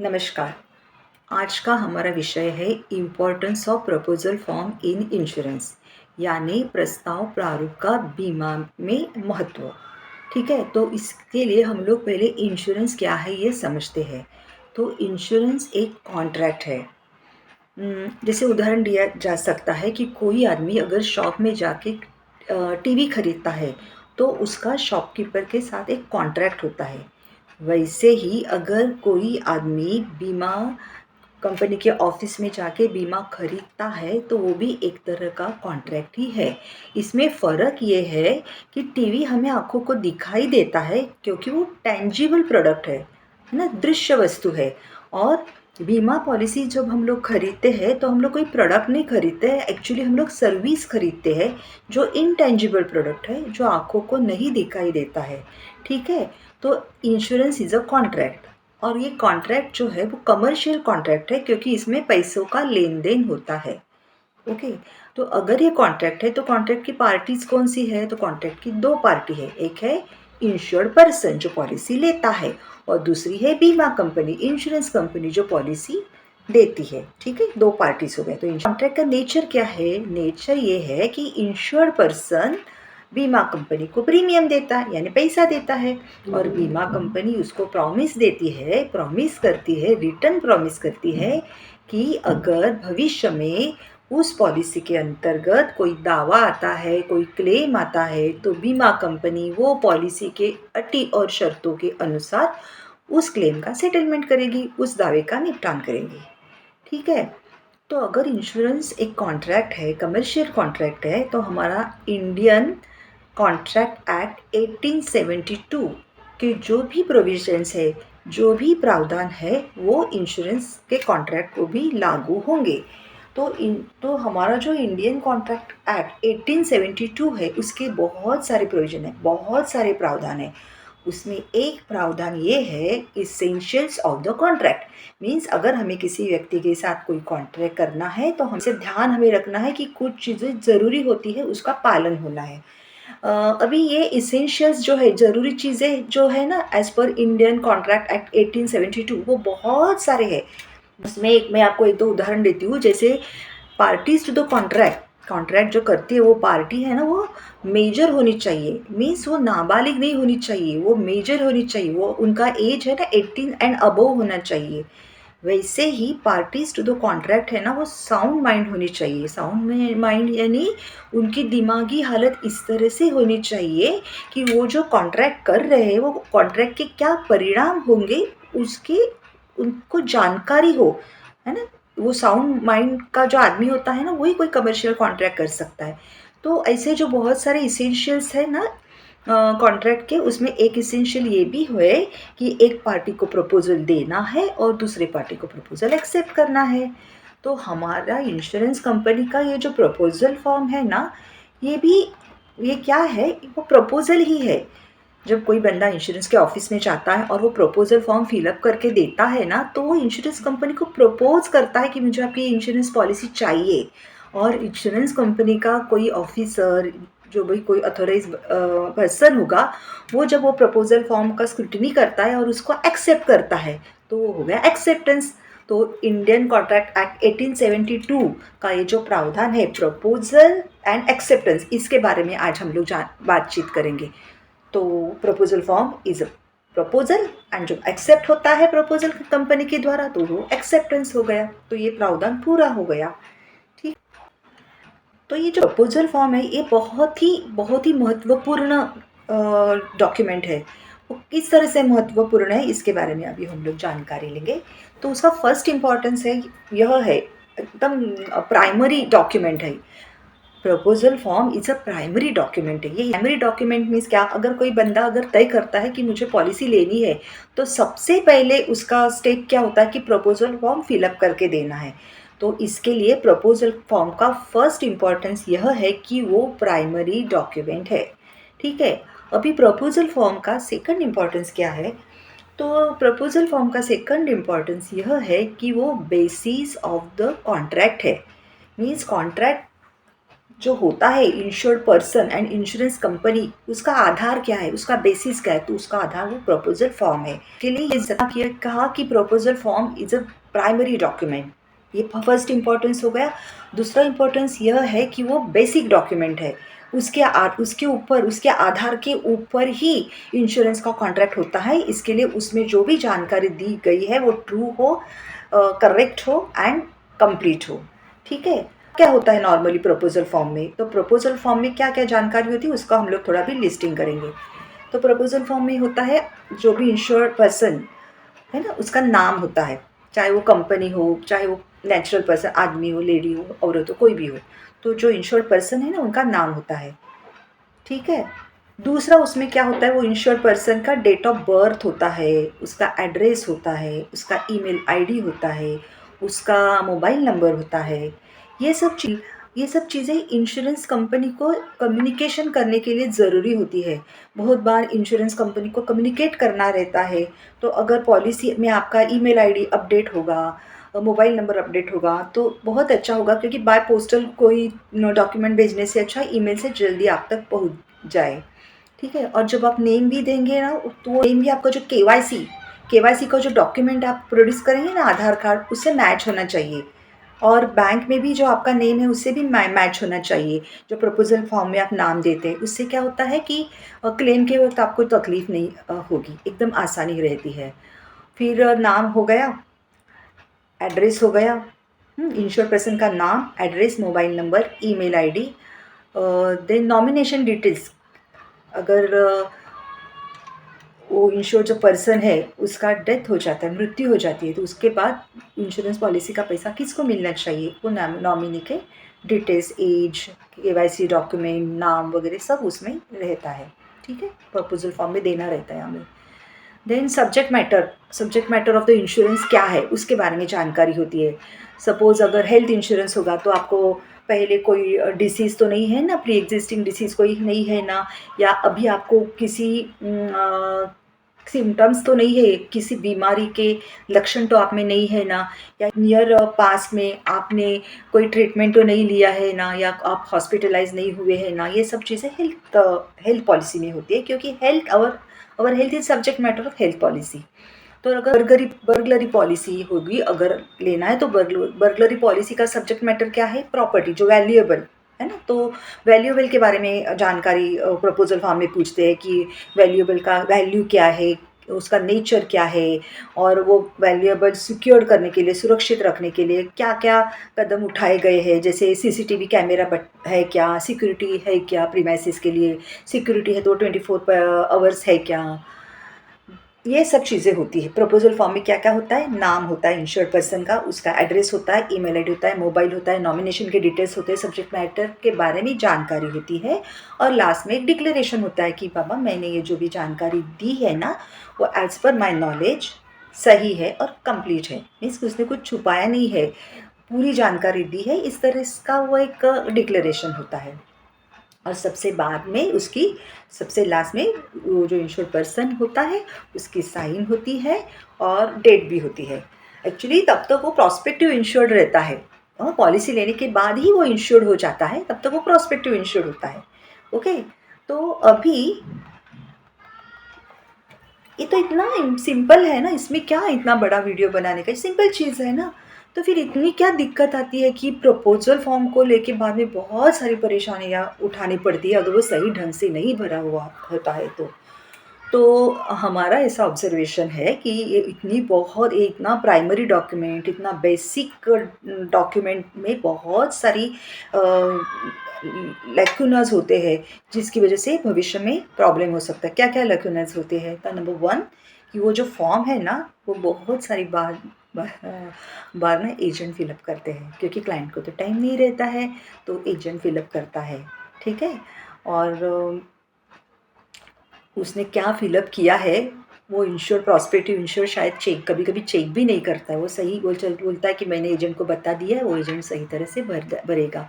नमस्कार। आज का हमारा विषय है importance of proposal form in insurance, यानी प्रस्ताव प्रारूप का बीमा में महत्व। ठीक है, तो इसके लिए हम लोग पहले इंश्योरेंस क्या है ये समझते हैं। तो इंश्योरेंस एक कॉन्ट्रैक्ट है। जैसे उदाहरण दिया जा सकता है कि कोई आदमी अगर शॉप में जाके टीवी खरीदता है तो उसका शॉपकीपर के साथ एक कॉन्ट्रैक्ट होता है। वैसे ही अगर कोई आदमी बीमा कंपनी के ऑफिस में जाके बीमा खरीदता है तो वो भी एक तरह का कॉन्ट्रैक्ट ही है। इसमें फ़र्क ये है कि टीवी हमें आँखों को दिखाई देता है क्योंकि वो टेंजिबल प्रोडक्ट है ना, दृश्य वस्तु है। और बीमा पॉलिसी जब हम लोग खरीदते हैं तो हम लोग कोई प्रोडक्ट नहीं खरीदते हैं, एक्चुअली हम लोग सर्विस खरीदते हैं जो इनटेंजिबल प्रोडक्ट है, जो आँखों को नहीं दिखाई देता है। ठीक है, तो इंश्योरेंस इज़ अ कॉन्ट्रैक्ट। और ये कॉन्ट्रैक्ट जो है वो कमर्शियल कॉन्ट्रैक्ट है क्योंकि इसमें पैसों का लेन देन होता है। ओके, तो अगर ये कॉन्ट्रैक्ट है तो कॉन्ट्रैक्ट की पार्टीज कौन सी है? तो कॉन्ट्रैक्ट की दो पार्टी है, एक है इंश्योर्ड पर्सन जो पॉलिसी लेता है और दूसरी है बीमा कंपनी, इंश्योरेंस कंपनी जो पॉलिसी देती है। ठीक है, दो पार्टीज हो गए। तो कॉन्ट्रैक्ट का नेचर क्या है? नेचर ये है कि इंश्योर्ड पर्सन बीमा कंपनी को प्रीमियम देता है यानी पैसा देता है, और बीमा कंपनी उसको प्रॉमिस करती है, रिटर्न प्रॉमिस करती है कि अगर भविष्य में उस पॉलिसी के अंतर्गत कोई दावा आता है, कोई क्लेम आता है, तो बीमा कंपनी वो पॉलिसी के अटी और शर्तों के अनुसार उस क्लेम का सेटलमेंट करेगी, उस दावे का निपटान करेगी। ठीक है, तो अगर इंश्योरेंस एक कॉन्ट्रैक्ट है, कमर्शियल कॉन्ट्रैक्ट है, तो हमारा इंडियन कॉन्ट्रैक्ट एक्ट 1872 के जो भी प्रोविजंस है, जो भी प्रावधान है, वो इंश्योरेंस के कॉन्ट्रैक्ट को भी लागू होंगे। तो हमारा जो इंडियन कॉन्ट्रैक्ट एक्ट 1872 है उसके बहुत सारे प्रोविजन है, बहुत सारे प्रावधान है। उसमें एक प्रावधान ये है essentials of the contract. Means अगर हमें किसी व्यक्ति के साथ कोई कॉन्ट्रैक्ट करना है तो हमसे ध्यान हमें रखना है कि कुछ चीज़ें ज़रूरी होती है, उसका पालन होना है। अभी ये इसेंशियल्स जो है, ज़रूरी चीज़ें जो है ना, as per Indian contract act 1872 वो बहुत सारे हैं। उसमें एक मैं आपको एक दो उदाहरण देती हूँ। जैसे पार्टीज टू द कॉन्ट्रैक्ट जो करती है वो पार्टी है ना, वो मेजर होनी चाहिए। मीन्स वो नाबालिग नहीं होनी चाहिए, वो मेजर होनी चाहिए, वो उनका एज है ना 18 एंड अबव होना चाहिए। वैसे ही पार्टीज टू द कॉन्ट्रैक्ट है ना, वो साउंड माइंड होनी चाहिए। साउंड माइंड यानी उनकी दिमागी हालत इस तरह से होनी चाहिए कि वो जो कॉन्ट्रैक्ट कर रहे हैं वो कॉन्ट्रैक्ट के क्या परिणाम होंगे उसके उनको जानकारी हो, है ना। वो साउंड माइंड का जो आदमी होता है ना, वही कोई कमर्शियल कॉन्ट्रैक्ट कर सकता है। तो ऐसे जो बहुत सारे इसेंशियल्स है ना कॉन्ट्रैक्ट के, उसमें एक इसेंशियल ये भी है कि एक पार्टी को प्रपोजल देना है और दूसरे पार्टी को प्रपोजल एक्सेप्ट करना है। तो हमारा इंश्योरेंस कंपनी का ये जो प्रपोजल फॉर्म है ना, ये भी ये क्या है, वो प्रपोजल ही है। जब कोई बंदा इंश्योरेंस के ऑफिस में जाता है और वो प्रपोजल फॉर्म फिलअप करके देता है ना, तो वो इंश्योरेंस कंपनी को प्रपोज करता है कि मुझे आपकी इंश्योरेंस पॉलिसी चाहिए। और इंश्योरेंस कंपनी का कोई ऑफिसर, जो भी कोई अथोराइज पर्सन होगा, वो जब वो प्रपोजल फॉर्म का स्क्रूटिनी करता है और उसको एक्सेप्ट करता है तो वो हो गया एक्सेप्टेंस। तो इंडियन कॉन्ट्रैक्ट एक्ट 1872 का ये जो प्रावधान है प्रपोजल एंड एक्सेप्टेंस, इसके बारे में आज हम लोग बातचीत करेंगे। तो proposal form is a proposal and जब एक्सेप्ट होता है प्रपोजल कंपनी के द्वारा तो वो एक्सेप्टेंस हो गया। तो ये प्रावधान पूरा हो गया। ठीक, तो ये जो प्रपोजल फॉर्म है ये बहुत ही महत्वपूर्ण डॉक्यूमेंट है। वो किस तरह से महत्वपूर्ण है इसके बारे में अभी हम लोग जानकारी लेंगे। तो उसका फर्स्ट इम्पॉर्टेंस है, यह है एकदम प्राइमरी डॉक्यूमेंट है। Proposal form is a primary document है। ये प्राइमरी डॉक्यूमेंट मीन्स क्या? अगर कोई बंदा अगर तय करता है कि मुझे पॉलिसी लेनी है तो सबसे पहले उसका स्टेप क्या होता है कि प्रपोजल फॉर्म फिलअप करके देना है। तो इसके लिए प्रपोजल फॉर्म का फर्स्ट इम्पॉर्टेंस यह है कि वो प्राइमरी डॉक्यूमेंट है। ठीक है, अभी प्रपोजल फॉर्म का सेकंड इम्पॉर्टेंस क्या है? तो प्रपोजल फॉर्म का सेकंड इम्पॉर्टेंस यह है कि वो बेसिस ऑफ द कॉन्ट्रैक्ट है। मीन्स कॉन्ट्रैक्ट जो होता है insured person and insurance company, उसका आधार क्या है, उसका बेसिस क्या है, तो उसका आधार वो प्रपोजल फॉर्म है। के लिए ये कहा कि proposal form is a primary document, ये फर्स्ट इंपॉर्टेंस हो गया। दूसरा इंपॉर्टेंस यह है कि वो बेसिक डॉक्यूमेंट है, उसके ऊपर, उसके आधार के ऊपर ही इंश्योरेंस का कॉन्ट्रैक्ट होता है। इसके लिए उसमें जो भी जानकारी दी गई है वो ट्रू हो, करेक्ट हो एंड कंप्लीट हो। ठीक है। क्या होता है नॉर्मली प्रपोजल फॉर्म में, तो प्रपोजल फॉर्म में क्या क्या जानकारी होती है उसका हम लोग थोड़ा भी लिस्टिंग करेंगे। तो प्रपोजल फॉर्म में होता है जो भी इंश्योर्ड पर्सन है ना, उसका नाम होता है, चाहे वो कंपनी हो, चाहे वो नेचुरल पर्सन, आदमी हो, लेडी हो, औरत हो, कोई भी हो। तो जो इंश्योर्ड पर्सन है ना, उनका नाम होता है। ठीक है। दूसरा उसमें क्या होता है, वो इंश्योर्ड पर्सन का डेट ऑफ बर्थ होता है, उसका एड्रेस होता है, उसका ईमेल आईडी होता है, उसका मोबाइल नंबर होता है। ये सब चीज़ें इंश्योरेंस कंपनी को कम्युनिकेशन करने के लिए ज़रूरी होती है। बहुत बार इंश्योरेंस कंपनी को कम्युनिकेट करना रहता है, तो अगर पॉलिसी में आपका ईमेल आईडी अपडेट होगा, मोबाइल नंबर अपडेट होगा, तो बहुत अच्छा होगा, क्योंकि बाय पोस्टल कोई डॉक्यूमेंट भेजने से अच्छा ईमेल से जल्दी आप तक पहुंच जाए। ठीक है। और जब आप नेम भी देंगे ना, तो वो नेम भी आपका जो केवाईसी का जो डॉक्यूमेंट आप प्रोड्यूस करेंगे ना, आधार कार्ड, उससे मैच होना चाहिए। और बैंक में भी जो आपका नेम है उससे भी मैच होना चाहिए। जो प्रपोजल फॉर्म में आप नाम देते हैं, उससे क्या होता है कि क्लेम के वक्त आपको तकलीफ नहीं होगी, एकदम आसानी रहती है। फिर नाम हो गया, एड्रेस हो गया, इंश्योर्ड पर्सन का नाम, address, mobile number, email ID. Then nomination details, अगर वो इंश्योर जो पर्सन है उसका डेथ हो जाता है, मृत्यु हो जाती है, तो उसके बाद इंश्योरेंस पॉलिसी का पैसा किसको मिलना चाहिए, वो नॉमिनी के डिटेल्स, एज, केवाईसी डॉक्यूमेंट, नाम वगैरह सब उसमें रहता है। ठीक है। प्रपोजल फॉर्म में देना रहता है हमें। Then subject matter of the insurance क्या है उसके बारे में जानकारी होती है। सपोज़ अगर हेल्थ इंश्योरेंस होगा तो आपको पहले कोई डिसीज़ तो नहीं है ना, प्री एग्जिस्टिंग डिसीज़ कोई नहीं है ना, या अभी आपको किसी सिम्टम्स तो नहीं है, किसी बीमारी के लक्षण तो आप में नहीं है ना, या नियर पास्ट में आपने कोई ट्रीटमेंट तो नहीं लिया है ना, या आप हॉस्पिटलाइज नहीं हुए हैं ना, ये सब चीज़ें हेल्थ पॉलिसी में होती है, क्योंकि our health is subject matter of health policy. तो अगर बर्गलरी पॉलिसी होगी, अगर लेना है, तो बर्गलरी पॉलिसी का सब्जेक्ट मैटर क्या है, प्रॉपर्टी जो वैल्यूएबल है ना, तो वैल्यूएबल के बारे में जानकारी प्रपोजल फॉर्म में पूछते हैं कि वैल्यूएबल का वैल्यू क्या है, उसका नेचर क्या है, और वो वैल्यूएबल सिक्योर करने के लिए, सुरक्षित रखने के लिए क्या क्या कदम उठाए गए हैं। जैसे सीसीटीवी कैमरा है क्या, सिक्योरिटी है क्या, प्रीमाइसेस के लिए सिक्योरिटी है तो 24 आवर्स है क्या, ये सब चीज़ें होती है। प्रपोजल फॉर्म में क्या क्या होता है, नाम होता है इंश्योर्ड पर्सन का, उसका एड्रेस होता है, ईमेल आईडी होता है, मोबाइल होता है, नॉमिनेशन के डिटेल्स होते हैं, सब्जेक्ट मैटर के बारे में जानकारी होती है, और लास्ट में एक डिक्लेरेशन होता है कि बाबा मैंने ये जो भी जानकारी दी है ना, वो एज पर माई नॉलेज सही है और कंप्लीट है, मीन्स उसने कुछ छुपाया नहीं है, पूरी जानकारी दी है, इस तरह का वो एक डिक्लेरेशन होता है। और सबसे बाद में उसकी, सबसे लास्ट में वो जो इंश्योर्ड पर्सन होता है उसकी साइन होती है और डेट भी होती है। एक्चुअली तब तक वो प्रॉस्पेक्टिव इंश्योर्ड रहता है, और पॉलिसी लेने के बाद ही वो इंश्योर्ड हो जाता है, तब तक वो प्रॉस्पेक्टिव इंश्योर्ड होता है। ओके। तो अभी ये तो इतना सिंपल है ना, इसमें क्या इतना बड़ा वीडियो बनाने का, सिंपल चीज़ है ना। तो फिर इतनी क्या दिक्कत आती है कि प्रपोजल फॉर्म को लेके बाद में बहुत सारी परेशानियाँ उठानी पड़ती है, अगर वो सही ढंग से नहीं भरा हुआ होता है तो हमारा ऐसा ऑब्जर्वेशन है कि ये इतना प्राइमरी डॉक्यूमेंट, इतना बेसिक डॉक्यूमेंट में बहुत सारी लैक्यूनास होते हैं, जिसकी वजह से भविष्य में प्रॉब्लम हो सकता है। क्या क्या लैक्यूनास होते हैं, तो नंबर 1 कि वो जो फॉर्म है ना, वो बहुत सारी बार ना एजेंट फिलअप करते हैं, क्योंकि क्लाइंट को तो टाइम नहीं रहता है, तो एजेंट फिलअप करता है। ठीक है। और उसने क्या फ़िलअप किया है, वो प्रॉस्पेक्टिव इंश्योर शायद चेक, कभी-कभी चेक भी नहीं करता है, वो सही बोलता है कि मैंने एजेंट को बता दिया है, वो एजेंट सही तरह से भरेगा।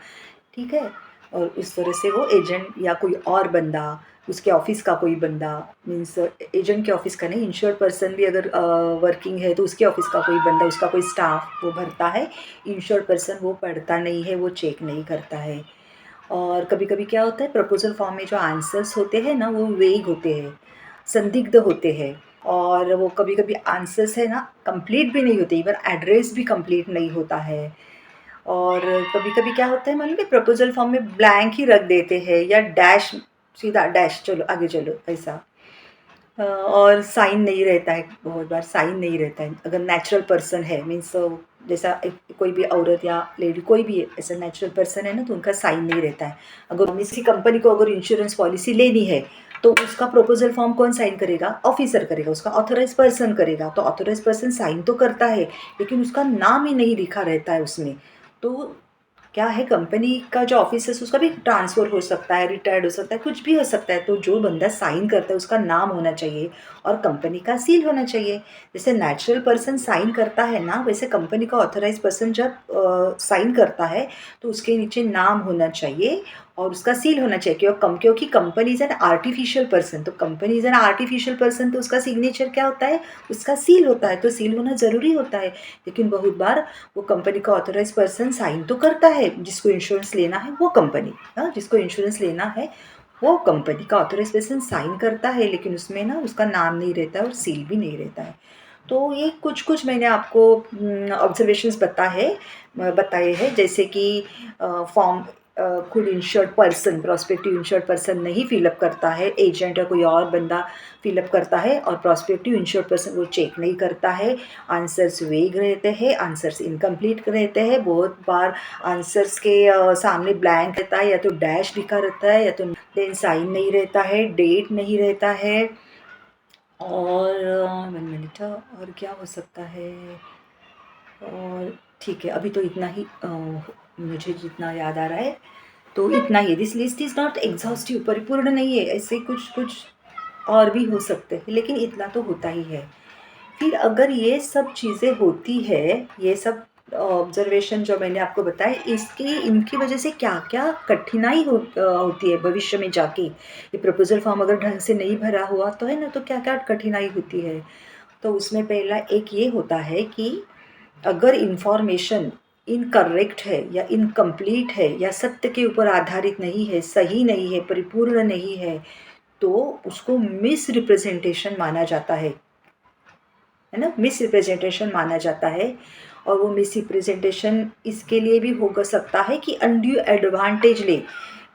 ठीक है। और उस तरह से वो एजेंट या कोई और बंदा, उसके ऑफ़िस का कोई बंदा, मीन्स एजेंट के ऑफ़िस का नहीं, इंश्योर्ड पर्सन भी अगर वर्किंग है तो उसके ऑफ़िस का कोई बंदा, उसका कोई स्टाफ वो भरता है। इंश्योर्ड पर्सन वो पढ़ता नहीं है, वो चेक नहीं करता है। और कभी-कभी क्या होता है प्रपोज़ल फॉर्म में जो आंसर्स होते हैं ना वो वेग होते हैं, संदिग्ध होते हैं और वो कभी-कभी आंसर्स है ना कंप्लीट भी नहीं होते, इवन एड्रेस भी कंप्लीट नहीं होता है। और कभी-कभी क्या होता है मालूम है प्रपोज़ल फॉर्म में ब्लैंक ही रख देते हैं या डैश सीधा डैश चलो आगे चलो ऐसा। और साइन नहीं रहता है, बहुत बार साइन नहीं रहता है। अगर नेचुरल पर्सन है मीन्स जैसा एक कोई भी औरत या लेडी कोई भी ऐसा नेचुरल पर्सन है ना तो उनका साइन नहीं रहता है। अगर किसी कंपनी को अगर इंश्योरेंस पॉलिसी लेनी है तो उसका प्रपोज़ल फॉर्म कौन साइन करेगा? ऑफ़िसर करेगा, उसका ऑथराइज़्ड पर्सन करेगा। तो ऑथराइज़्ड पर्सन साइन तो करता है, लेकिन उसका नाम ही नहीं लिखा रहता है उसमें। तो क्या है कंपनी का जो ऑफिस है उसका भी ट्रांसफ़र हो सकता है, रिटायर्ड हो सकता है, कुछ भी हो सकता है। तो जो बंदा साइन करता है उसका नाम होना चाहिए और कंपनी का सील होना चाहिए। जैसे नेचुरल पर्सन साइन करता है ना, वैसे कंपनी का ऑथराइज़्ड पर्सन जब साइन करता है तो उसके नीचे नाम होना चाहिए और उसका सील होना चाहिए क्योंकि company is an artificial person, तो company is an artificial person तो उसका सिग्नेचर क्या होता है? उसका सील होता है, तो सील होना ज़रूरी होता है। लेकिन बहुत बार वो कंपनी का ऑथराइज़्ड पर्सन साइन तो करता है, जिसको इंश्योरेंस लेना है वो कंपनी, हाँ, जिसको इंश्योरेंस लेना है वो कंपनी का ऑथराइज़्ड पर्सन साइन करता है, लेकिन उसमें ना उसका नाम नहीं रहता है और सील भी नहीं रहता है। तो ये कुछ-कुछ मैंने आपको ऑब्ज़र्वेशंस बताए हैं जैसे कि फॉर्म खुद insured person prospective insured person नहीं फ़िल अप करता है, एजेंट या कोई और बंदा फ़िल अप करता है और प्रॉस्पेक्टिव इंश्योर्ड पर्सन वो चेक नहीं करता है। आंसर्स वेग रहते हैं, आंसर्स इनकम्प्लीट रहते हैं, बहुत बार आंसर्स के सामने ब्लैंक रहता है या तो डैश लिखा रहता है या तो देन साइन नहीं रहता है, डेट नहीं रहता है और 1 मिनट और क्या हो सकता है? और ठीक है, अभी तो इतना ही मुझे जितना याद आ रहा है, तो इतना ही है। दिस लिस्ट इज़ नॉट एग्ज़ॉस्टिव परिपूर्ण नहीं है, ऐसे कुछ-कुछ और भी हो सकते हैं, लेकिन इतना तो होता ही है। फिर अगर ये सब चीज़ें होती है, ये सब ऑब्ज़र्वेशन जो मैंने आपको बताए, इनकी वजह से क्या-क्या कठिनाई होती है भविष्य में जाके। ये प्रपोज़ल फॉर्म अगर ढंग से नहीं भरा हुआ तो है ना, तो क्या-क्या कठिनाई होती है। तो उसमें पहला एक ये होता है कि अगर इन्फॉर्मेशन इनकरेक्ट है या इनकम्प्लीट है या सत्य के ऊपर आधारित नहीं है, सही नहीं है, परिपूर्ण नहीं है, तो उसको मिसरिप्रेज़ेंटेशन माना जाता है ना? मिसरिप्रेज़ेंटेशन माना जाता है और वो मिसरिप्रेज़ेंटेशन इसके लिए भी हो सकता है कि अनड्यू एडवांटेज ले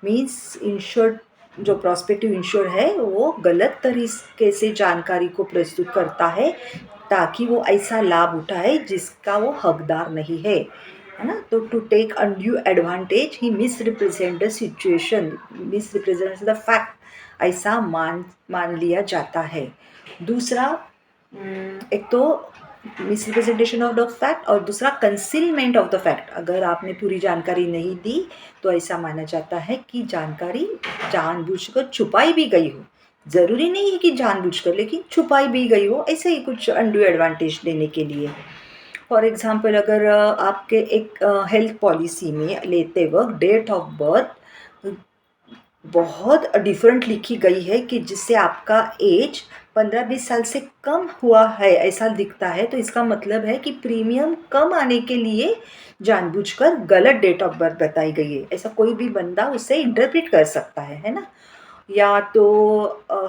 मीन्स इंश्योर्ड जो प्रॉस्पेक्टिव इंश्योर है वो गलत तरीके से जानकारी को प्रस्तुत करता है ताकि वो ऐसा लाभ उठाए जिसका वो हकदार नहीं है ना? तो टू टेक अनड्यू एडवांटेज ही misrepresent the situation, misrepresent the fact ऐसा मान लिया जाता है। दूसरा एक तो मिसरिप्रेजेंटेशन ऑफ द फैक्ट और दूसरा कंसीलमेंट ऑफ द फैक्ट। अगर आपने पूरी जानकारी नहीं दी तो ऐसा माना जाता है कि जानकारी जानबूझकर छुपाई भी गई हो। ज़रूरी नहीं है कि जानबूझकर, लेकिन छुपाई भी गई हो, ऐसे ही कुछ अनड्यू एडवांटेज लेने के लिए। फॉर एग्ज़ाम्पल अगर आपके एक हेल्थ पॉलिसी में लेते वक़्त डेट ऑफ बर्थ बहुत डिफरेंट लिखी गई है कि जिससे आपका एज 15-20 साल से कम हुआ है ऐसा दिखता है, तो इसका मतलब है कि प्रीमियम कम आने के लिए जानबूझकर गलत डेट ऑफ बर्थ बताई गई है। ऐसा कोई भी बंदा उसे इंटरप्रेट कर सकता है ना? या तो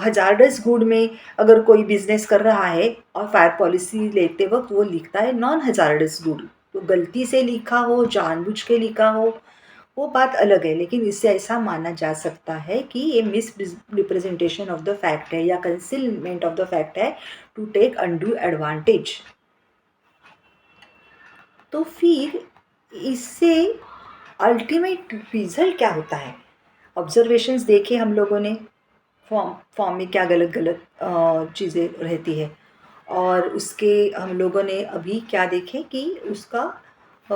हज़ार्डस गुड में अगर कोई बिज़नेस कर रहा है और फायर पॉलिसी लेते वक़्त वो लिखता है नॉन हज़ार्डस गुड, तो गलती से लिखा हो, जानबूझ के लिखा हो वो बात अलग है, लेकिन इससे ऐसा माना जा सकता है कि ये रिप्रेजेंटेशन ऑफ द फैक्ट है या कंसीलमेंट ऑफ द फैक्ट है टू टेक अनड्यू एडवांटेज। तो फिर इससे अल्टीमेट रिजल्ट क्या होता है? ऑब्जर्वेशंस देखे हम लोगों ने फॉर्म फॉर्म में क्या गलत-गलत चीज़ें रहती है और उसके हम लोगों ने अभी क्या देखे कि अ,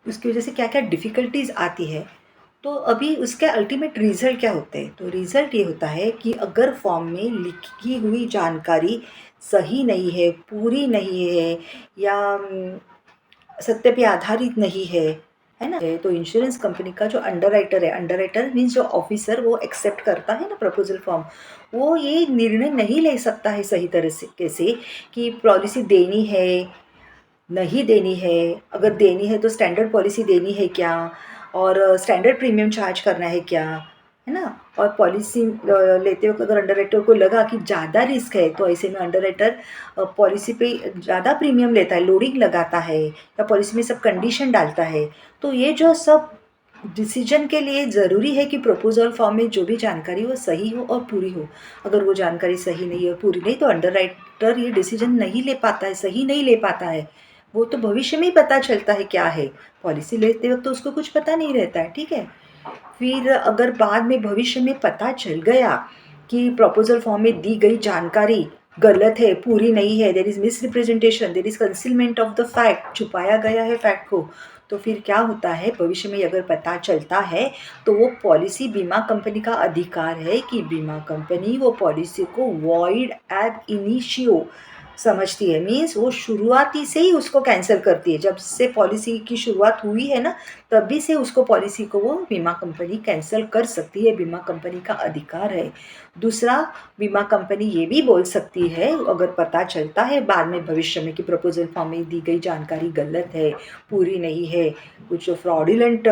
उसकी वजह से क्या-क्या डिफ़िकल्टीज़ आती है। तो अभी उसके अल्टीमेट रिज़ल्ट क्या होते हैं? तो रिज़ल्ट ये होता है कि अगर फॉर्म में लिखी हुई जानकारी सही नहीं है, पूरी नहीं है या सत्य पे आधारित नहीं है ना? तो इंश्योरेंस कंपनी का जो अंडरराइटर है, अंडरराइटर मीन्स जो ऑफिसर वो एक्सेप्ट करता है ना प्रपोज़ल फॉर्म, वो ये निर्णय नहीं ले सकता है सही तरीके से कि पॉलिसी देनी है, नहीं देनी है, अगर देनी है तो स्टैंडर्ड पॉलिसी देनी है क्या? और स्टैंडर्ड प्रीमियम चार्ज करना है क्या, है ना। और पॉलिसी लेते वक्त अगर अंडरराइटर को लगा कि ज़्यादा रिस्क है तो ऐसे में अंडरराइटर पॉलिसी पे ज़्यादा प्रीमियम लेता है, लोडिंग लगाता है या पॉलिसी में सब कंडीशन डालता है। तो ये जो सब डिसीजन के लिए ज़रूरी है कि प्रपोजल फॉर्म में जो भी जानकारी वो सही हो और पूरी हो। अगर वो जानकारी सही नहीं और पूरी नहीं तो अंडरराइटर ये डिसीजन नहीं ले पाता है, सही नहीं ले पाता है। वो तो भविष्य में ही पता चलता है क्या है, पॉलिसी लेते वक्त तो उसको कुछ पता नहीं रहता है, ठीक है। फिर अगर बाद में भविष्य में पता चल गया कि प्रपोजल फॉर्म में दी गई जानकारी गलत है, पूरी नहीं है, there is misrepresentation, there is concealment of the fact, छुपाया गया है फैक्ट को, तो फिर क्या होता है भविष्य में अगर पता चलता है तो वो पॉलिसी बीमा कंपनी का अधिकार है कि बीमा कंपनी वो पॉलिसी को वॉइड एब इनिशियो समझती है। मीन्स वो शुरुआती से ही उसको कैंसिल करती है, जब से पॉलिसी की शुरुआत हुई है ना तभी से उसको पॉलिसी को वो बीमा कंपनी कैंसिल कर सकती है, बीमा कंपनी का अधिकार है। दूसरा, बीमा कंपनी ये भी बोल सकती है अगर पता चलता है बाद में भविष्य में कि प्रपोजल फॉर्म में दी गई जानकारी गलत है, पूरी नहीं है, कुछ फ्रॉडुलेंट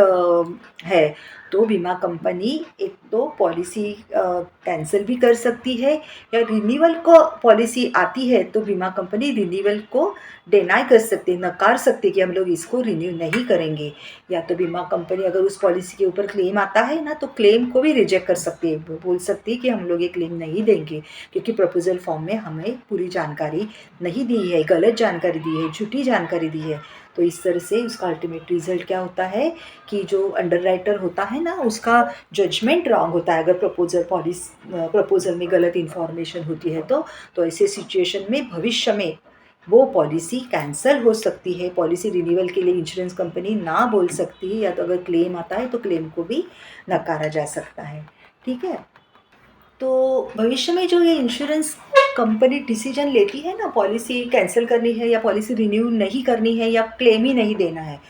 है, तो बीमा कंपनी एक तो पॉलिसी कैंसिल भी कर सकती है, या रिन्यूअल को पॉलिसी आती है तो बीमा कंपनी रिन्यूअल को डिनाई कर सकती है, नकार सकती है कि हम लोग इसको रिन्यू नहीं करेंगे। या तो बीमा कंपनी अगर उस पॉलिसी के ऊपर क्लेम आता है ना तो क्लेम को भी रिजेक्ट कर सकती है, बोल सकती है कि हम लोग ये क्लेम नहीं देंगे क्योंकि प्रपोजल फॉर्म में हमें पूरी जानकारी नहीं दी है, गलत जानकारी दी है, झूठी जानकारी दी है। तो इस तरह से उसका अल्टीमेट रिजल्ट क्या होता है कि जो अंडरराइटर होता है ना उसका जजमेंट रॉन्ग होता है अगर प्रपोजल में गलत इन्फॉर्मेशन होती है तो ऐसे सिचुएशन में भविष्य में वो पॉलिसी कैंसिल हो सकती है, पॉलिसी रिन्यूअल के लिए इंश्योरेंस कंपनी ना बोल सकती है, या तो अगर क्लेम आता है तो क्लेम को भी नकारा जा सकता है, ठीक है। तो भविष्य में जो ये इंश्योरेंस कंपनी डिसीजन लेती है ना पॉलिसी कैंसिल करनी है या पॉलिसी रिन्यू नहीं करनी है या क्लेम ही नहीं देना है,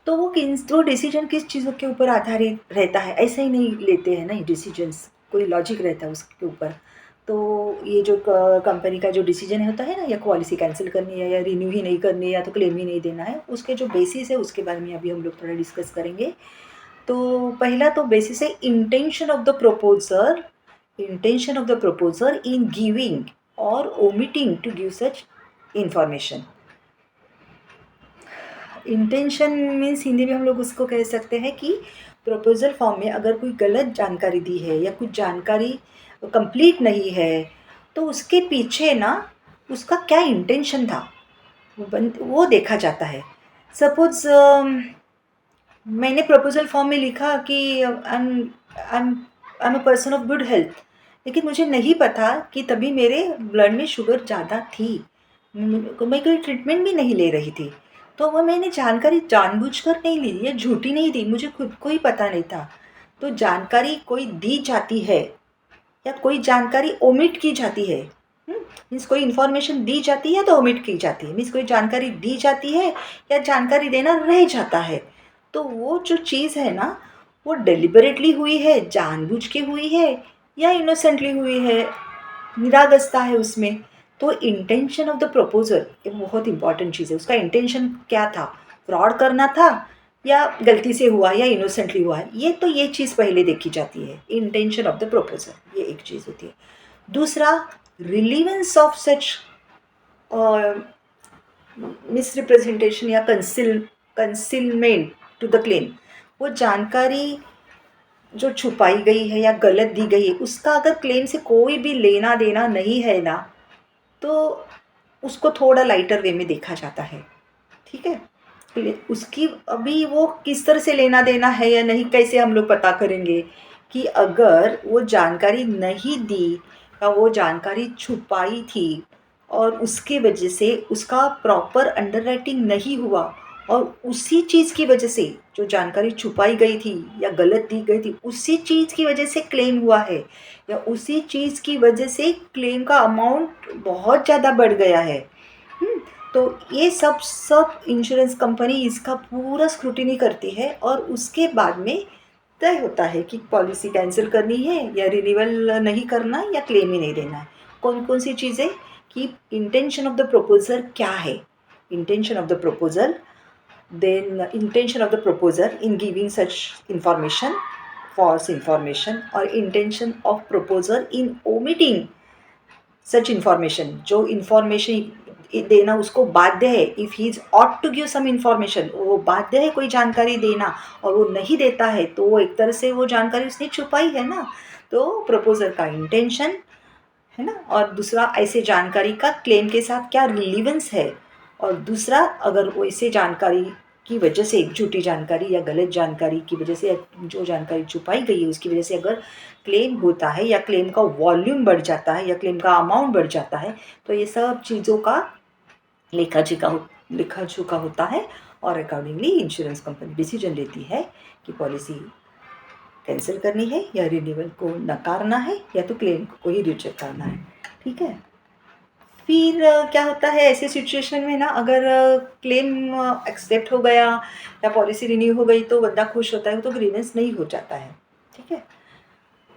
तो वो डिसीजन किस चीज़ों के ऊपर आधारित रहता है, ऐसे ही नहीं लेते हैं ना ये डिसीजंस, कोई लॉजिक रहता है उसके ऊपर। तो ये जो कंपनी का जो डिसीजन होता है ना या पॉलिसी कैंसिल करनी है या रिन्यू ही नहीं करनी है या तो क्लेम ही नहीं देना है, उसके जो बेसिस है उसके बारे में अभी हम लोग थोड़ा डिस्कस करेंगे। तो पहला तो बेसिस है intention of the proposer in giving और omitting to give such information. Intention means Hindi में हम लोग उसको कह सकते हैं कि प्रपोजल फॉर्म में अगर कोई गलत जानकारी दी है या कुछ जानकारी कंप्लीट नहीं है तो उसके पीछे ना उसका क्या इंटेंशन था वो देखा जाता है। सपोज मैंने प्रपोजल फॉर्म में लिखा कि I am a person of good health, लेकिन मुझे नहीं पता कि तभी मेरे ब्लड में शुगर ज़्यादा थी, मैं कोई ट्रीटमेंट भी नहीं ले रही थी, तो वो मैंने जानकारी जानबूझकर नहीं ली या झूठी नहीं दी, मुझे खुद को ही पता नहीं था। तो जानकारी कोई दी जाती है या कोई जानकारी ओमिट की जाती है, मीन्स कोई इन्फॉर्मेशन दी जाती है तो ओमिट की जाती है, मीन्स कोई जानकारी दी जाती है या जानकारी देना रह जाता है। तो वो जो चीज़ है ना वो डेलिबरेटली हुई है, जानबूझ के हुई है या इनोसेंटली हुई है, निरागसता है उसमें। तो इंटेंशन ऑफ द प्रपोजल ये बहुत इंपॉर्टेंट चीज़ है, उसका इंटेंशन क्या था, फ्रॉड करना था या गलती से हुआ या इनोसेंटली हुआ है, ये चीज़ पहले देखी जाती है, इंटेंशन ऑफ द प्रपोजल ये एक चीज़ होती है। दूसरा, रिलीवेंस ऑफ सच मिसरिप्रेजेंटेशन या कंसीलमेंट टू द क्लेम, वो जानकारी जो छुपाई गई है या गलत दी गई है उसका अगर क्लेम से कोई भी लेना देना नहीं है ना तो उसको थोड़ा लाइटर वे में देखा जाता है, ठीक है। उसकी अभी वो किस तरह से लेना देना है या नहीं कैसे हम लोग पता करेंगे कि अगर वो जानकारी नहीं दी या वो जानकारी छुपाई थी और उसके वजह से उसका प्रॉपर अंडरराइटिंग नहीं हुआ और उसी चीज़ की वजह से जो जानकारी छुपाई गई थी या गलत दी गई थी उसी चीज़ की वजह से क्लेम हुआ है या उसी चीज़ की वजह से क्लेम का अमाउंट बहुत ज़्यादा बढ़ गया है, तो ये सब इंश्योरेंस कंपनी इसका पूरा स्क्रूटिनी करती है और उसके बाद में तय होता है कि पॉलिसी कैंसिल करनी है या रिन्यूअल नहीं करना है या क्लेम ही नहीं देना है। कौन कौन सी चीज़ें कि इंटेंशन ऑफ द प्रपोजल क्या है, intention of the proposal, then intention of the proposer in giving such information, false information, or intention of proposer in omitting such information, जो इन्फॉर्मेशन देना उसको बाध्य है, if he is ought to give some information, वो बाध्य है कोई जानकारी देना और वो नहीं देता है तो वो एक तरह से वो जानकारी उसने छुपाई है ना। तो प्रपोजर का इंटेंशन है ना, और दूसरा ऐसे जानकारी का क्लेम के साथ क्या रिलीवेंस है, और दूसरा अगर वो ऐसे जानकारी की वजह से, झूठी जानकारी या गलत जानकारी की वजह से, जो जानकारी छुपाई गई है उसकी वजह से अगर क्लेम होता है या क्लेम का वॉल्यूम बढ़ जाता है या क्लेम का अमाउंट बढ़ जाता है, तो ये सब चीज़ों का लेखा जोखा होता है और अकॉर्डिंगली इंश्योरेंस कंपनी डिसीजन लेती है कि पॉलिसी कैंसिल करनी है या रिन्यूअल को नकारना है या तो क्लेम को ही रिजेक्ट करना है। ठीक है, फिर क्या होता है ऐसे सिचुएशन में ना, अगर क्लेम एक्सेप्ट हो गया या पॉलिसी रिन्यू हो गई तो बंदा खुश होता है, तो ग्रीवेंस नहीं हो जाता है। ठीक है,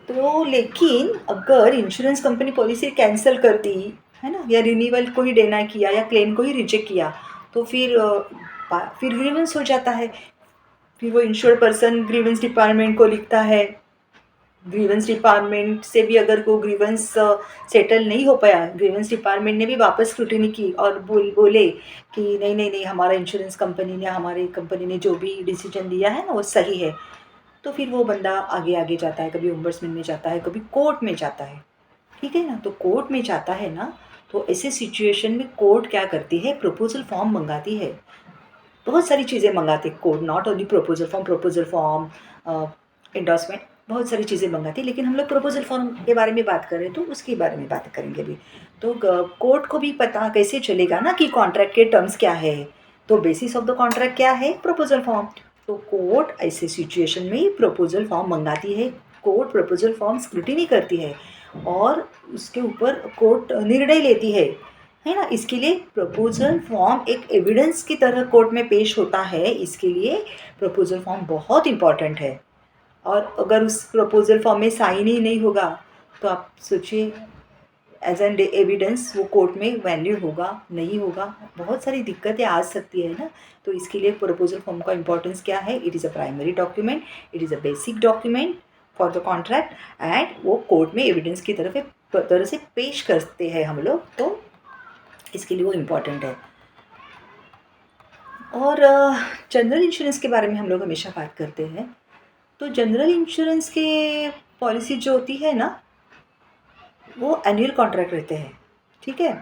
तो लेकिन अगर इंश्योरेंस कंपनी पॉलिसी कैंसिल कर दी है ना, या रिन्यूअल को ही डिनाई किया या क्लेम को ही रिजेक्ट किया, तो फिर ग्रीवेंस हो जाता है। फिर वो इंश्योर्ड पर्सन ग्रीवेंस डिपार्टमेंट को लिखता है, ग्रीवेंस डिपार्टमेंट से भी अगर को ग्रीवेंस सेटल नहीं हो पाया, ग्रीवेंस डिपार्टमेंट ने भी वापस स्क्रूटिनी की और बोले कि नहीं नहीं नहीं, हमारा इंश्योरेंस कंपनी ने, हमारी कंपनी ने जो भी डिसीजन दिया है ना वो सही है, तो फिर वो बंदा आगे आगे जाता है, कभी ओम्बड्समैन में जाता है, कभी कोर्ट में जाता है। ठीक है ना, तो कोर्ट में जाता है ना, तो ऐसे सिचुएशन में कोर्ट क्या करती है, प्रपोजल फॉर्म मंगाती है। बहुत सारी चीज़ें मंगाते हैं court, not only proposal form, endorsement, बहुत सारी चीज़ें मंगाती है, लेकिन हम लोग प्रपोजल फॉर्म के बारे में बात करें तो उसके बारे में बात करेंगे अभी। तो कोर्ट को भी पता कैसे चलेगा ना कि कॉन्ट्रैक्ट के टर्म्स क्या है, तो बेसिस ऑफ द कॉन्ट्रैक्ट क्या है, प्रपोजल फॉर्म। तो कोर्ट ऐसे सिचुएशन में प्रपोजल फॉर्म मंगाती है, कोर्ट प्रपोजल फॉर्म स्क्रूटिनी करती है और उसके ऊपर कोर्ट निर्णय लेती है ना। इसके लिए प्रपोजल फॉर्म एक एविडेंस की तरह कोर्ट में पेश होता है, इसके लिए प्रपोजल फॉर्म बहुत इम्पॉर्टेंट है। और अगर उस प्रपोजल फॉर्म में साइन ही नहीं होगा तो आप सोचिए एज एन एविडेंस वो कोर्ट में वैल्यू होगा नहीं होगा, बहुत सारी दिक्कतें आ सकती है ना। तो इसके लिए प्रपोजल फॉर्म का इम्पोर्टेंस क्या है, it is a primary document, it is a basic document for the contract and वो कोर्ट में एविडेंस की तरह से पेश करते हैं हम लोग, तो इसके लिए वो इम्पॉर्टेंट है। और जनरल इंश्योरेंस के बारे में हम लोग हमेशा बात करते हैं, तो जनरल इंश्योरेंस के पॉलिसी जो होती है ना वो एनुअल कॉन्ट्रैक्ट रहते हैं। ठीक है,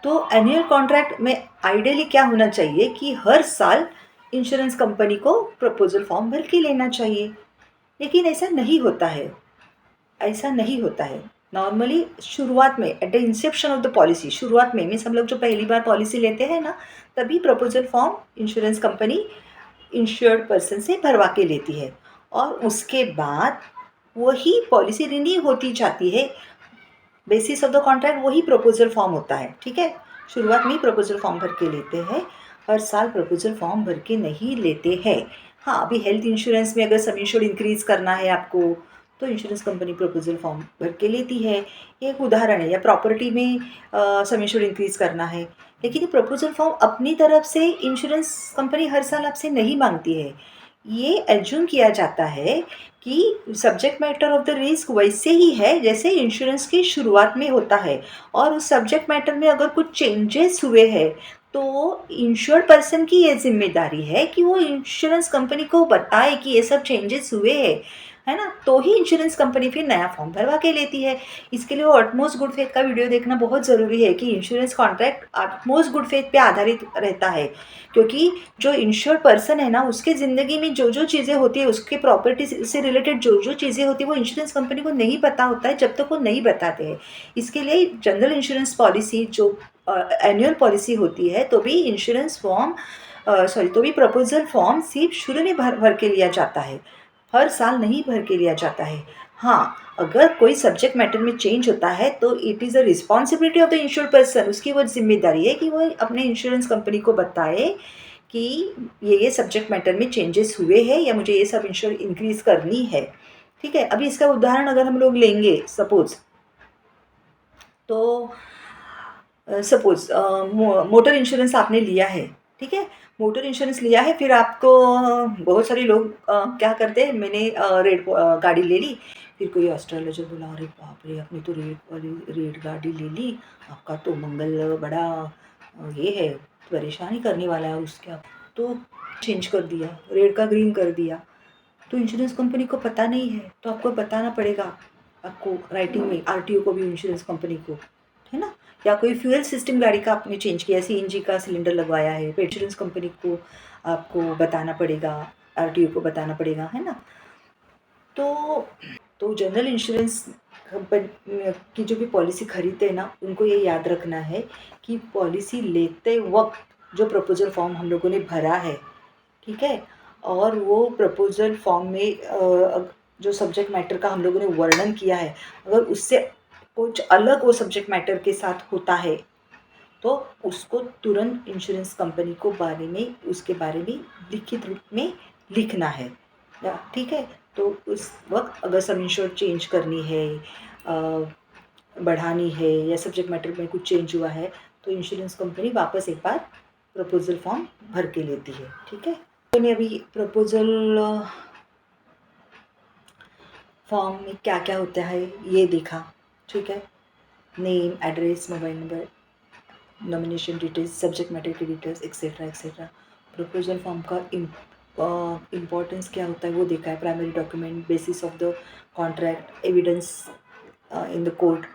तो एनुअल कॉन्ट्रैक्ट में आइडियली क्या होना चाहिए कि हर साल इंश्योरेंस कंपनी को प्रपोजल फॉर्म भर के लेना चाहिए, लेकिन ऐसा नहीं होता है, ऐसा नहीं होता है। नॉर्मली शुरुआत में at the Inception of the policy, शुरुआत में मीन्स हम लोग जो पहली बार पॉलिसी लेते हैं ना, तभी proposal form insurance company insured person से भरवा के लेती है और उसके बाद वही पॉलिसी रिन्यू होती जाती है। बेसिस ऑफ द कॉन्ट्रैक्ट वही प्रपोजल फॉर्म होता है। ठीक है, शुरुआत में ही प्रपोजल फॉर्म भर के लेते हैं, हर साल प्रपोजल फॉर्म भर के नहीं लेते हैं। हाँ, अभी हेल्थ इंश्योरेंस में अगर सम इंश्योर्ड इंक्रीज़ करना है आपको तो इंश्योरेंस कंपनी प्रपोजल फॉर्म भर के लेती है, ये एक उदाहरण है। या प्रॉपर्टी में सम इंश्योर्ड इंक्रीज़ करना है, लेकिन ये प्रपोजल फॉर्म अपनी तरफ से इंश्योरेंस कंपनी हर साल आपसे नहीं मांगती है। ये एज्यूम किया जाता है कि subject matter of the risk वैसे ही है जैसे इंश्योरेंस की शुरुआत में होता है, और उस सब्जेक्ट मैटर में अगर कुछ चेंजेस हुए हैं तो इंश्योर्ड पर्सन की ये जिम्मेदारी है कि वो इंश्योरेंस कंपनी को बताए कि ये सब चेंजेस हुए हैं, है ना, तो ही इंश्योरेंस कंपनी फिर नया फॉर्म भरवा के लेती है। इसके लिए वो अटमोस्ट गुड फेथ का वीडियो देखना बहुत ज़रूरी है कि insurance contract utmost good faith पे आधारित रहता है, क्योंकि जो इंश्योर्ड पर्सन है ना उसके ज़िंदगी में जो जो चीज़ें होती है, उसके प्रॉपर्टी से रिलेटेड जो जो चीज़ें होती है वो इंश्योरेंस कंपनी को नहीं पता होता है जब तक वो नहीं बताते हैं। इसके लिए जनरल इंश्योरेंस पॉलिसी जो एनुअल पॉलिसी होती है तो भी इंश्योरेंस फॉर्म तो भी प्रपोजल फॉर्म सिर्फ शुरू में भर के लिया जाता है, हर साल नहीं भर के लिया जाता है। हाँ, अगर कोई सब्जेक्ट मैटर में चेंज होता है तो it is a responsibility of the insured person, उसकी वो जिम्मेदारी है कि वो अपने इंश्योरेंस कंपनी को बताए कि ये सब्जेक्ट मैटर में चेंजेस हुए हैं या मुझे ये सब इंश्योर इंक्रीज़ करनी है। ठीक है, अभी इसका उदाहरण अगर हम लोग लेंगे सपोज़, तो सपोज़ मोटर इंश्योरेंस आपने लिया है। ठीक है? मोटर इंश्योरेंस लिया है, फिर आपको बहुत सारे लोग क्या करते हैं, मैंने गाड़ी ले ली, फिर कोई एस्ट्रोलॉजर बोला, अरे बाप रे! आपने तो रेड गाड़ी ले ली, आपका तो मंगल बड़ा ये है, परेशान ही करने वाला है उसके आप, तो चेंज कर दिया, रेड का ग्रीन कर दिया। तो इंश्योरेंस कंपनी को पता नहीं है, तो आपको बताना पड़ेगा, आपको राइटिंग में आरटीओ को भी, इंश्योरेंस कंपनी को, है ना? या कोई फ्यूल सिस्टम गाड़ी का आपने चेंज किया, सीएनजी का सिलेंडर लगवाया है, तो इंश्योरेंस कंपनी को आपको बताना पड़ेगा, आरटीओ को बताना पड़ेगा, है ना? तो जनरल इंश्योरेंस कंपनी की जो भी पॉलिसी खरीदते हैं ना, उनको ये याद रखना है कि पॉलिसी लेते वक्त जो प्रपोजल फॉर्म हम लोगों ने भरा है, ठीक है, और वो प्रपोजल फॉर्म में जो सब्जेक्ट मैटर का हम लोगों ने वर्णन किया है, अगर उससे कुछ अलग वो सब्जेक्ट मैटर के साथ होता है, तो उसको तुरंत इंश्योरेंस कंपनी को उसके बारे में लिखित रूप में लिखना है, ठीक है? तो उस वक्त अगर सम इंश्योर चेंज करनी है, बढ़ानी है, या सब्जेक्ट मैटर में कुछ चेंज हुआ है, तो इंश्योरेंस कंपनी वापस एक बार प्रपोजल फॉर्म भर के लेती है, ठीक है? मैंने अभी प्रपोजल फॉर्म में क्या क्या होता है ये देखा, ठीक है? Name, address, mobile number, nomination details, subject matter की details, etcetera etcetera. Proposal form का इम्पोर्टेंस क्या होता है वो देखा है, primary document, basis of the contract, evidence in the court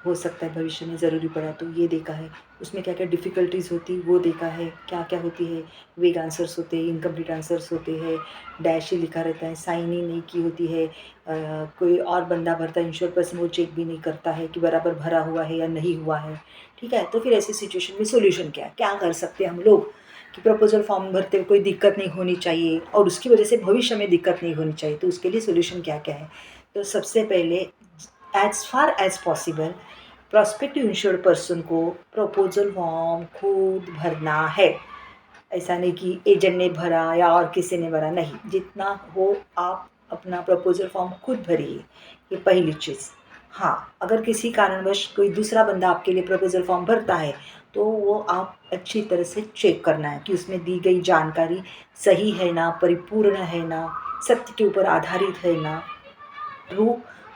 हो सकता है भविष्य में ज़रूरी पड़ा तो, ये देखा है। उसमें क्या क्या डिफ़िकल्टीज़ होती वो देखा है, क्या क्या होती है, वेग आंसर्स होते हैं, इनकम्प्लीट आंसर्स होते हैं, डैश ही लिखा रहता है, साइन ही नहीं की होती है, कोई और बंदा भरता है, इंश्योर पर्सन वो चेक भी नहीं करता है कि बराबर भरा हुआ है या नहीं हुआ है, ठीक है? तो फिर ऐसी सिचुएशन में सोल्यूशन क्या कर सकते हैं हम लोग कि प्रपोजल फॉर्म भरते हुए कोई दिक्कत नहीं होनी चाहिए और उसकी वजह से भविष्य में दिक्कत नहीं होनी चाहिए, तो उसके लिए सोल्यूशन क्या क्या है? तो सबसे पहले, as far as possible, prospective insured person को प्रपोजल फॉर्म खुद भरना है। ऐसा नहीं कि एजेंट ने भरा या और किसी ने भरा, नहीं, जितना हो आप अपना प्रपोजल फॉर्म खुद भरिए, ये पहली चीज़। हाँ, अगर किसी कारणवश कोई दूसरा बंदा आपके लिए प्रपोजल फॉर्म भरता है, तो वो आप अच्छी तरह से चेक करना है कि उसमें दी गई जानकारी सही है ना, परिपूर्ण है ना, सत्य के ऊपर आधारित है ना, ट्रू,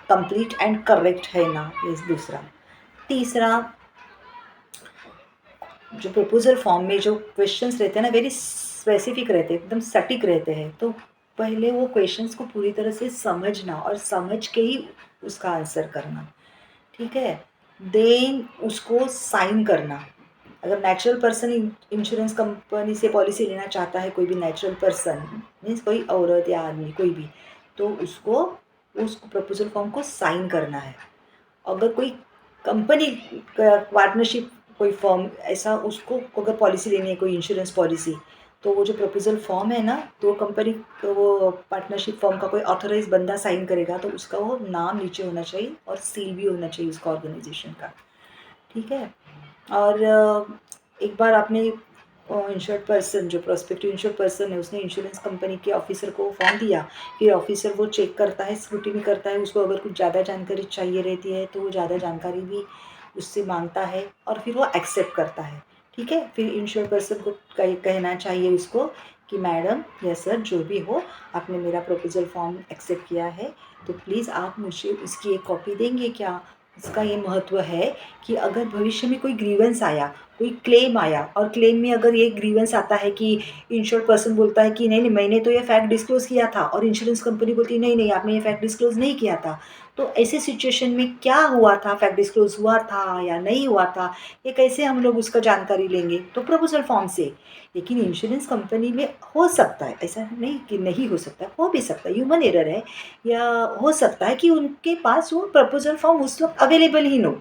कंप्लीट एंड करेक्ट है ना, ये दूसरा। तीसरा, जो प्रपोजल फॉर्म में जो क्वेश्चंस रहते हैं ना, वेरी स्पेसिफिक रहते हैं, एकदम सटीक रहते हैं, तो पहले वो क्वेश्चंस को पूरी तरह से समझना और समझ के ही उसका आंसर करना, ठीक है? देन उसको साइन करना। अगर नेचुरल पर्सन इंश्योरेंस कंपनी से पॉलिसी लेना चाहता है, कोई भी नेचुरल पर्सन मीन्स कोई औरत या आदमी कोई भी, तो उसको उस प्रपोजल फॉर्म को साइन करना है। अगर कोई कंपनी पार्टनरशिप, कोई फर्म ऐसा, उसको अगर पॉलिसी लेनी है, कोई इंश्योरेंस पॉलिसी, तो वो जो प्रपोजल फॉर्म है ना, तो कंपनी, तो वो पार्टनरशिप फर्म का कोई ऑथराइज बंदा साइन करेगा, तो उसका वो नाम नीचे होना चाहिए और सील भी होना चाहिए उसका, ऑर्गेनाइजेशन का, ठीक है? और एक बार आपने इंश्योर्ड पर्सन, जो प्रोस्पेक्टिव इंश्योर्ड पर्सन है, उसने इंश्योरेंस कंपनी के ऑफिसर को फॉर्म दिया, फिर ऑफिसर वो चेक करता है, स्क्रूटिनी करता है, उसको अगर कुछ ज़्यादा जानकारी चाहिए रहती है तो वो ज़्यादा जानकारी भी उससे मांगता है और फिर वो एक्सेप्ट करता है, ठीक है? फिर इंश्योर्ड पर्सन को कहना चाहिए उसको कि मैडम या सर जो भी हो, आपने मेरा प्रपोजल फॉर्म एक्सेप्ट किया है, तो प्लीज़ आप मुझे उसकी एक कॉपी देंगे क्या? इसका ये महत्व है कि अगर भविष्य में कोई ग्रीवेंस आया, कोई क्लेम आया, और क्लेम में अगर ये ग्रीवेंस आता है कि इंश्योर्ड पर्सन बोलता है कि नहीं नहीं, मैंने तो ये फैक्ट डिस्क्लोज़ किया था, और इंश्योरेंस कंपनी बोलती है नहीं नहीं, आपने ये फैक्ट डिस्क्लोज़ नहीं किया था, तो ऐसे सिचुएशन में क्या हुआ था, फैक्ट डिस्क्लोज़ हुआ था या नहीं हुआ था, ये कैसे हम लोग उसका जानकारी लेंगे? तो प्रपोजल फॉर्म से। लेकिन इंश्योरेंस कंपनी में हो सकता है, ऐसा नहीं कि नहीं हो सकता, हो भी सकता है, ह्यूमन एरर है, या हो सकता है कि उनके पास वो प्रपोजल फॉर्म उस वक्त अवेलेबल ही न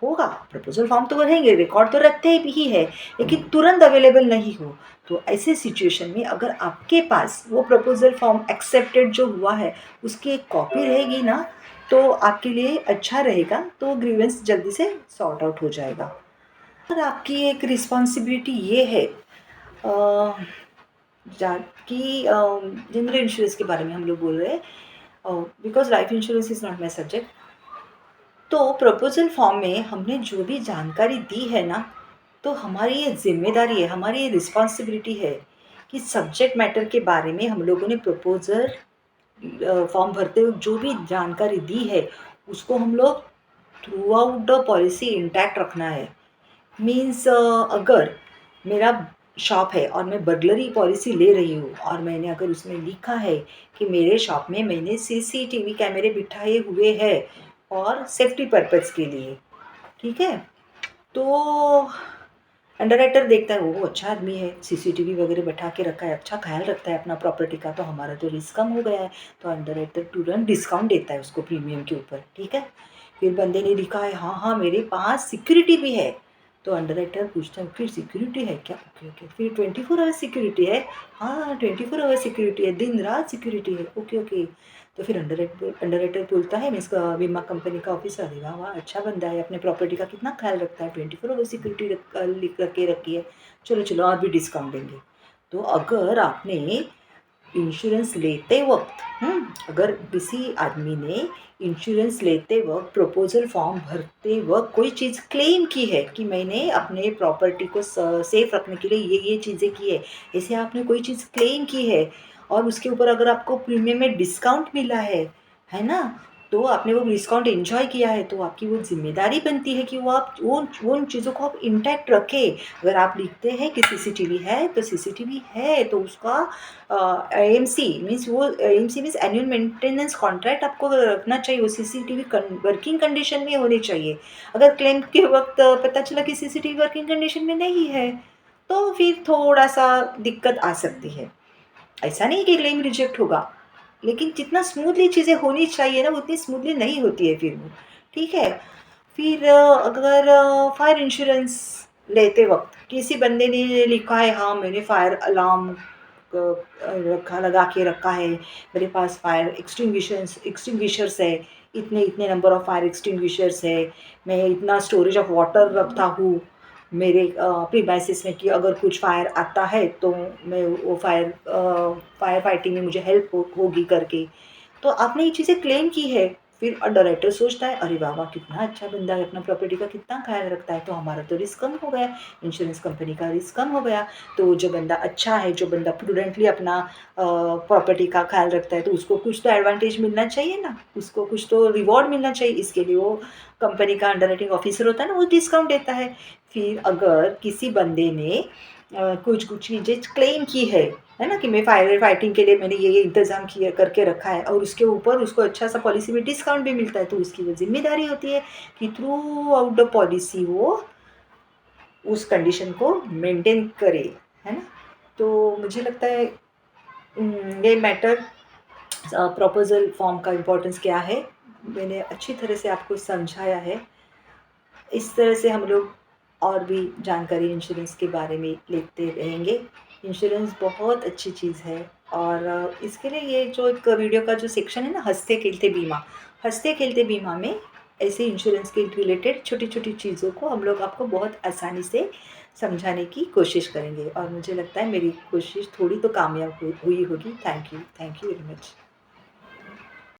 होगा। प्रपोजल फॉर्म तो वो रहेंगे, रिकॉर्ड तो रखते ही है, लेकिन तुरंत अवेलेबल नहीं हो। तो ऐसे सिचुएशन में अगर आपके पास वो प्रपोजल फॉर्म एक्सेप्टेड जो हुआ है उसकी एक कॉपी रहेगी ना, तो आपके लिए अच्छा रहेगा, तो ग्रीवेंस जल्दी से सॉर्ट आउट हो जाएगा। और आपकी एक रिस्पॉन्सिबिलिटी ये है कि जनरल इंश्योरेंस के बारे में हम लोग बोल रहे हैं, because life insurance is not my subject. तो प्रपोजल फॉर्म में हमने जो भी जानकारी दी है ना, तो हमारी ये ज़िम्मेदारी है, हमारी ये रिस्पॉन्सिबिलिटी है कि सब्जेक्ट मैटर के बारे में हम लोगों ने प्रपोज़ल फॉर्म भरते हुए जो भी जानकारी दी है, उसको हम लोग through out the policy intact रखना है। मीन्स अगर मेरा शॉप है और मैं बर्गलरी पॉलिसी ले रही हूँ और मैंने अगर उसमें लिखा है कि मेरे शॉप में मैंने सीसीटीवी कैमरे बिठाए हुए हैं और सेफ्टी पर्पज़ के लिए, ठीक है? तो अंडरराइटर देखता है वो अच्छा आदमी है, सीसीटीवी वगैरह बैठा के रखा है, अच्छा ख्याल रखता है अपना प्रॉपर्टी का, तो हमारा तो रिस्क कम हो गया है। तो अंडरराइटर तुरंत डिस्काउंट देता है उसको प्रीमियम के ऊपर, ठीक है। फिर बंदे ने लिखा है हाँ हाँ मेरे पास सिक्योरिटी भी है, तो अंडरराइटर पूछता है फिर सिक्योरिटी है क्या? Okay okay. फिर 24 आवर्स सिक्योरिटी है? हाँ 24 आवर्स सिक्योरिटी है, दिन रात सिक्योरिटी है। Okay okay. तो फिर अंडरराइटर बोलता है मीन्स बीमा कंपनी का ऑफिसर, अरे वाह वाह अच्छा बंदा है, अपने प्रॉपर्टी का कितना ख्याल रखता है, 24 आवर्स सिक्योरिटी लिख रखे रखी है, चलो चलो और भी डिस्काउंट देंगे। तो अगर आपने इंश्योरेंस लेते वक्त अगर किसी आदमी ने इंश्योरेंस लेते वक्त प्रपोजल फॉर्म भरते वक्त कोई चीज़ क्लेम की है कि मैंने अपने प्रॉपर्टी को सेफ रखने के लिए ये चीज़ें की है, ऐसे आपने कोई चीज़ क्लेम की है और उसके ऊपर अगर आपको प्रीमियम में डिस्काउंट मिला है ना, तो आपने वो डिस्काउंट एंजॉय किया है, तो आपकी वो जिम्मेदारी बनती है कि वो आप वो उन चीज़ों को आप इंटैक्ट रखें। अगर आप लिखते हैं कि सीसीटीवी है तो सीसीटीवी है, तो उसका एएमसी मीन्स वो AMC means annual maintenance contract आपको रखना चाहिए, वो सीसीटीवी वर्किंग कंडीशन में होनी चाहिए। अगर क्लेम के वक्त पता चला कि सीसीटीवी वर्किंग कंडीशन में नहीं है, तो फिर थोड़ा सा दिक्कत आ सकती है। ऐसा नहीं कि क्लेम रिजेक्ट होगा, लेकिन जितना स्मूथली चीज़ें होनी चाहिए ना उतनी स्मूथली नहीं होती है फिर वो, ठीक है। फिर अगर फायर इंश्योरेंस लेते वक्त किसी बंदे ने लिखा है हाँ मैंने फायर अलार्म रखा लगा के रखा है, मेरे पास फायर एक्सटिंग्विशर्स है, इतने इतने नंबर ऑफ फायर एक्सटिंग्विशर्स है, मैं इतना स्टोरेज ऑफ वाटर रखता हूँ मेरे प्रीमाइसेस में कि अगर कुछ फायर आता है तो मैं वो फायर फाइटिंग में मुझे हेल्प होगी करके। तो आपने ये चीज़ें क्लेम की है, फिर अंडरराइटर सोचता है अरे वाह वाह कितना अच्छा बंदा है, अपना प्रॉपर्टी का कितना ख्याल रखता है, तो हमारा तो रिस्क कम हो गया, इंश्योरेंस कंपनी का रिस्क कम हो गया। तो जो बंदा अच्छा है, जो बंदा प्रूडेंटली अपना प्रॉपर्टी का ख्याल रखता है, तो उसको कुछ तो एडवांटेज मिलना चाहिए ना, उसको कुछ तो रिवॉर्ड मिलना चाहिए, इसके लिए वो कंपनी का अंडरराइटिंग ऑफिसर होता है ना, वो डिस्काउंट देता है। फिर अगर किसी बंदे ने कुछ कुछ चीज़ें क्लेम की है ना, कि मैं फायर फाइटिंग के लिए मैंने ये इंतज़ाम किया करके रखा है और उसके ऊपर उसको अच्छा सा पॉलिसी में डिस्काउंट भी मिलता है, तो उसकी वो ज़िम्मेदारी होती है कि थ्रू आउट द पॉलिसी वो उस कंडीशन को मेंटेन करे, है ना? तो मुझे लगता है ये मैटर प्रपोज़ल फॉर्म का इम्पोर्टेंस क्या है, मैंने अच्छी तरह से आपको समझाया है। इस तरह से हम लोग और भी जानकारी इंश्योरेंस के बारे में लेते रहेंगे। इंश्योरेंस बहुत अच्छी चीज़ है और इसके लिए ये जो एक वीडियो का जो सेक्शन है ना हँसते-खेलते बीमा, हँसते-खेलते बीमा में ऐसे इंश्योरेंस के रिलेटेड छोटी-छोटी चीज़ों को हम लोग आपको बहुत आसानी से समझाने की कोशिश करेंगे और मुझे लगता है मेरी कोशिश थोड़ी तो कामयाब हुई होगी। Thank you very much.